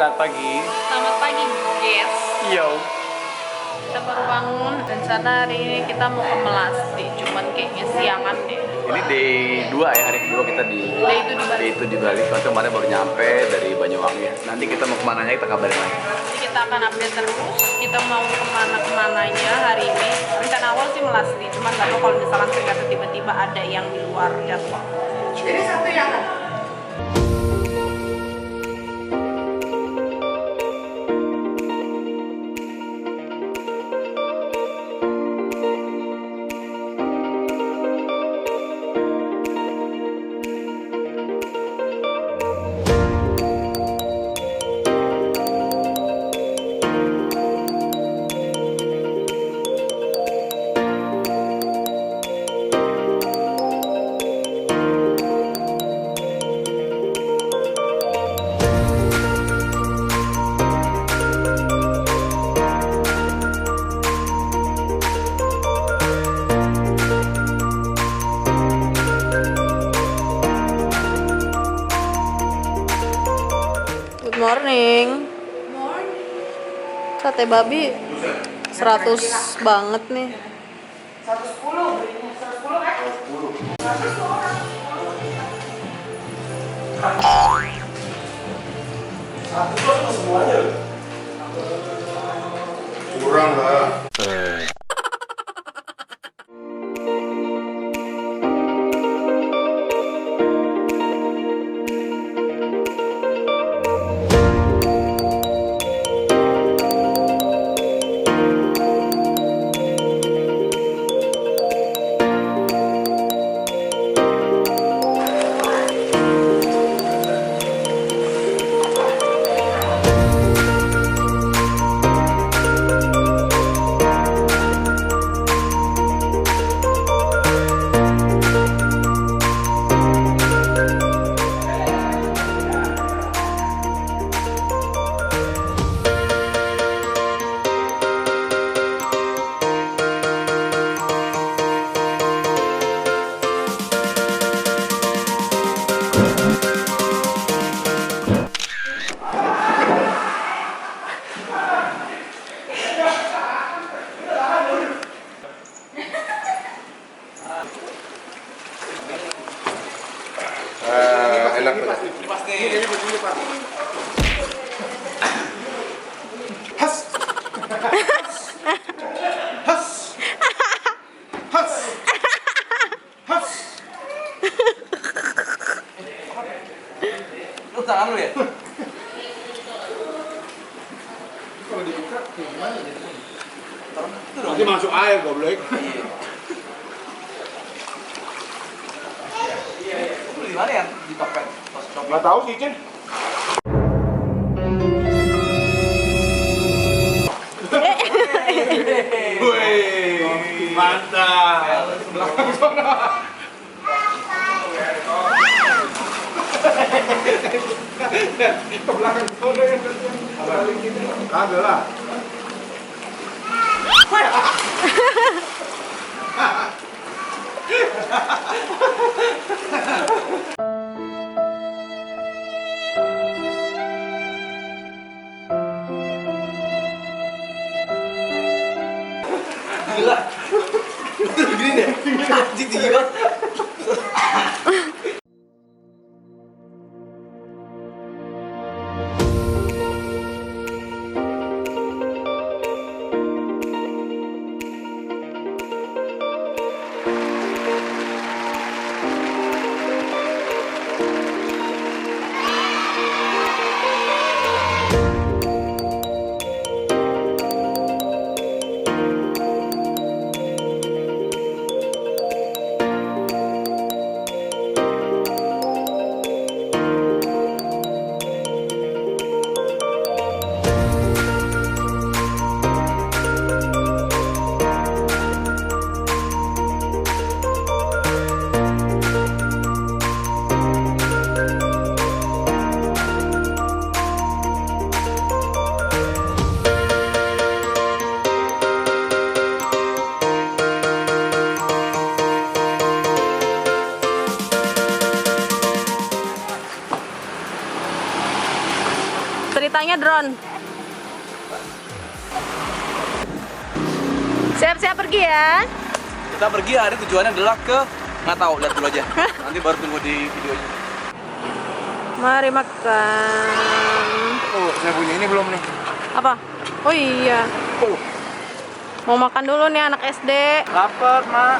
Selamat pagi. Selamat pagi, guys. Yo. Kita baru bangun. Rencana hari ini kita mau ke Melasti, cuman kayaknya siangan deh. Ini day 2 ya, hari kedua kita di Day itu di Bali. Day itu di Bali. Soalnya kemarin baru nyampe dari Banyuwangi ya. Nanti kita mau kemana aja kita kabarin lagi. Jadi kita akan update terus. Kita mau kemana-kemananya hari ini. Rencana awal sih Melasti, cuman nggak tahu kalau misalkan ternyata tiba-tiba ada yang di luar jadwal. Ini satu yang Good morning. Sate babi 100 banget nih. 110 belinya, 110 kan? 110 semuanya. Kurang lah. Enak banget. Ini begini Pak. Has. Has. Has. Has. Lu tangan lu ya? Kalau dibuka gimana ya? Nanti masuk air goblok. Lu di mana ya? Di Tokped. Enggak tahu sih, Cin. Wih, mantap. Belakang sana. Ke belakang sana ya. Kagak lah. Gila. Gini deh. Anjing tinggi banget. Ceritanya drone. Siap-siap pergi ya. Kita pergi hari tujuannya adalah ke nggak tahu, lihat dulu aja. Nanti baru tunggu di videonya. Mari makan. Oh, saya punya ini belum nih. Apa? Oh iya. Oh, Mau makan dulu nih anak SD. lapar, Mak.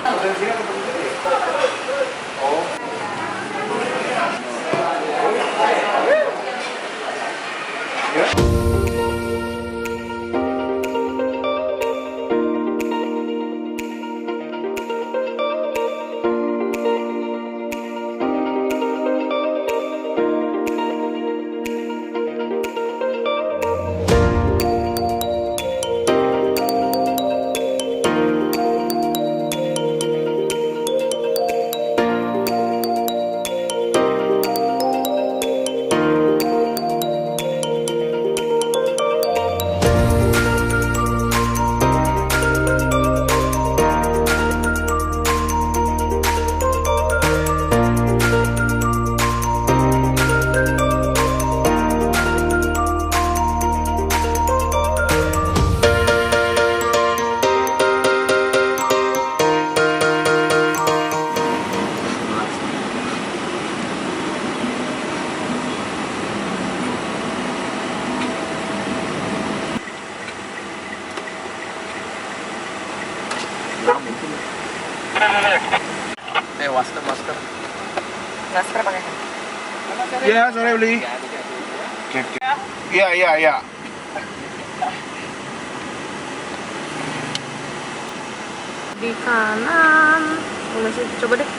Dari sini ketemu gede. Oh. Masker. Masker pakai. Iya, sore beli. Cek. Iya, iya, iya. Di kanan. Masih coba deh.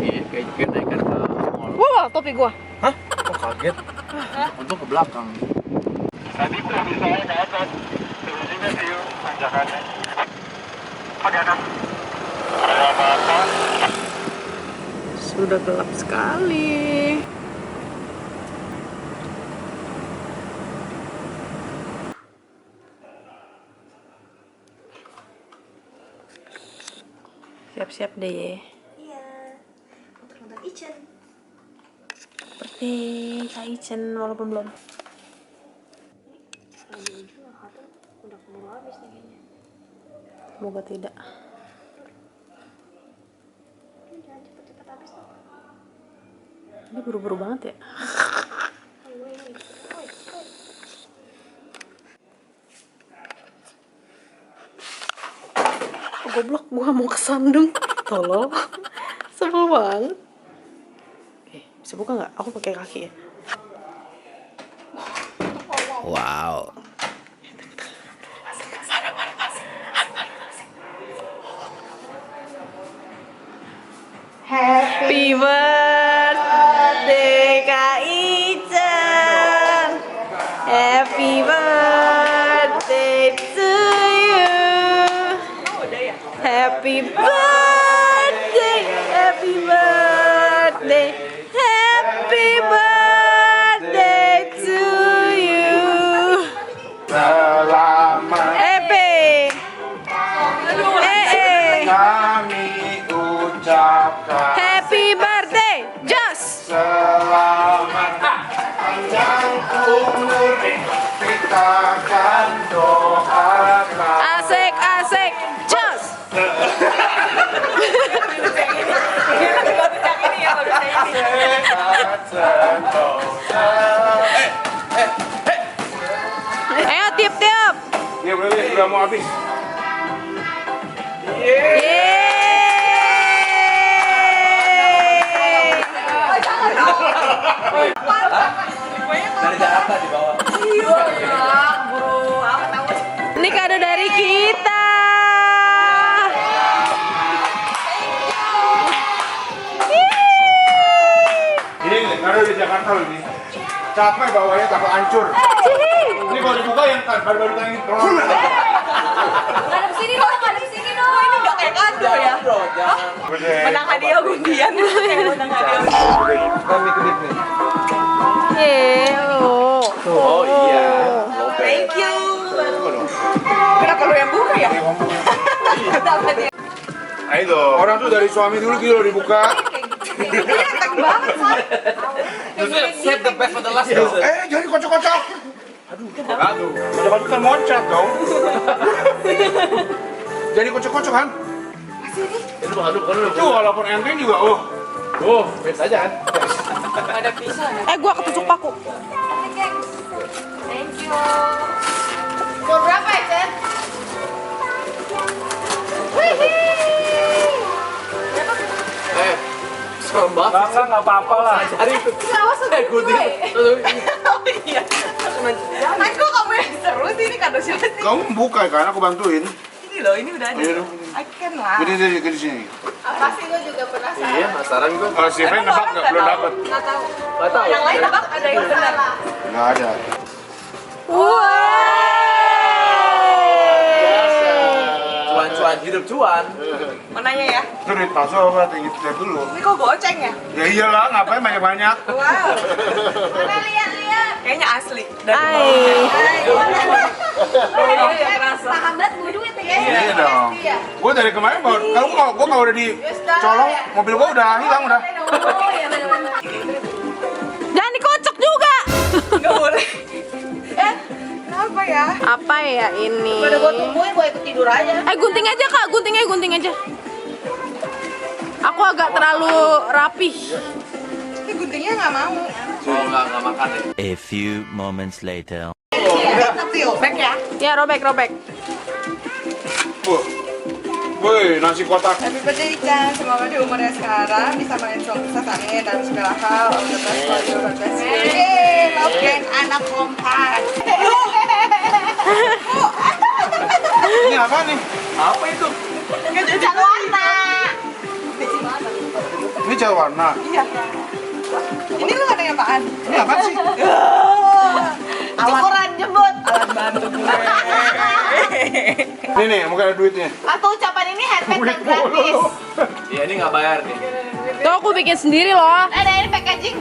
Iya, kayak naikkan ke mall. Wah, topi gua. Hah? Kok kaget? Untung ke belakang. Tadi itu misalnya ke atas, terusinnya view tanjakannya. Pakai kanan. Ada apa-apa? Sudah gelap sekali. Siap-siap deh. Iya, untuk nonton Ichen. Seperti Kak Ichen walaupun belum. Udah keburu habis nih kayaknya. Semoga tidak. Jangan cepet-cepet habis tuh. Ini buru-buru banget ya. Goblok, gua mau kesandung. Tolong. Sebel banget. Bisa buka nggak? Aku pakai kaki ya. Wow. Happy birthday Kak Ichen. Happy birthday to you. Happy birthday, happy birthday, happy birthday to you. Selamat Epe. kami ucap Ayo tiup-tiup. Ya boleh, udah mau habis. Dari Jakarta di bawah. Ini kado dari kita. Ini karena di Jakarta loh ini. Capek bawahnya takut hancur. Ini kalau dibuka yang baru-baru tadi tolong. Ngadep sini dong, ngadep sini dong. Ini nggak kayak kado ya. Bro, jangan. Menang hadiah gundian. Menang hadiah. Kami kedip nih. Oh. Oh iya. Thank you. Kenapa lu yang buka ya? Kenapa dia? Ayo orang tuh dari suami dulu gitu loh dibuka. Kelihatan banget, Son. Save the best for the last. Guys. Jangan kocok-kocok. Aduh. Kocok-kocok kan moncat dong. Jadi kocok-kocok kan? Itu bukan lu. Tuh walaupun enteng juga Biasa aja kan. Gua ketusuk paku. Thank you. Mau berapa ya, Chen? Serem banget. Nggak apa-apa lah. Hari itu. Awas udah Ikutin. Oh iya. Kok kamu yang seru sih ini kado siapa sih? Kamu buka kan, aku bantuin. Ini loh, ini udah ada. Iya dong. Akan lah. Gini sini. Apa sih gue juga penasaran. Iya, penasaran gua. Kalau si Ren nebak belum dapat. Nggak tahu. Enggak tahu. Yang lain nebak ada yang benar. Nggak ada. Cuan-cuan hidup cuan. Mananya ya? Itu duit palsu apa? Tinggi lihat dulu. Ini kok goceng ya? Ya iyalah, ngapain banyak-banyak? Wow. Mana lihat-lihat? Kayaknya asli. Hai. Yang kerasa. Paham banget gue duit ya. Iya dong. Gue dari kemarin kalau gue kalau udah dicolong, mobil gue udah hilang udah. Oh iya benar-benar. Jangan dikocok juga. Nggak boleh. Kenapa ya? Apa ya ini? Pada gue tungguin, gue ikut tidur aja. Gunting aja kak, gunting aja. Aku agak terlalu rapih. Ini guntingnya nggak mau. Oh, enggak makan deh. A few moments later. Back ya. Ya robek. Woi, nasi kotak. Happy birthday Chan, semoga di umurnya sekarang bisa main sukses amin dan segala hal. All the best for you, all the best. Yeay, love gang anak kompas. Ini apa nih? Apa itu? Cat warna. Ini cat warna. Ini lu ada yang apaan? Ini apa sih? Cukuran jemput. Ini nih, mungkin ada duitnya. Atau ucapan ini handmade dan gratis. Iya, ini nggak bayar nih. Tuh aku bikin sendiri loh. Ada ini packaging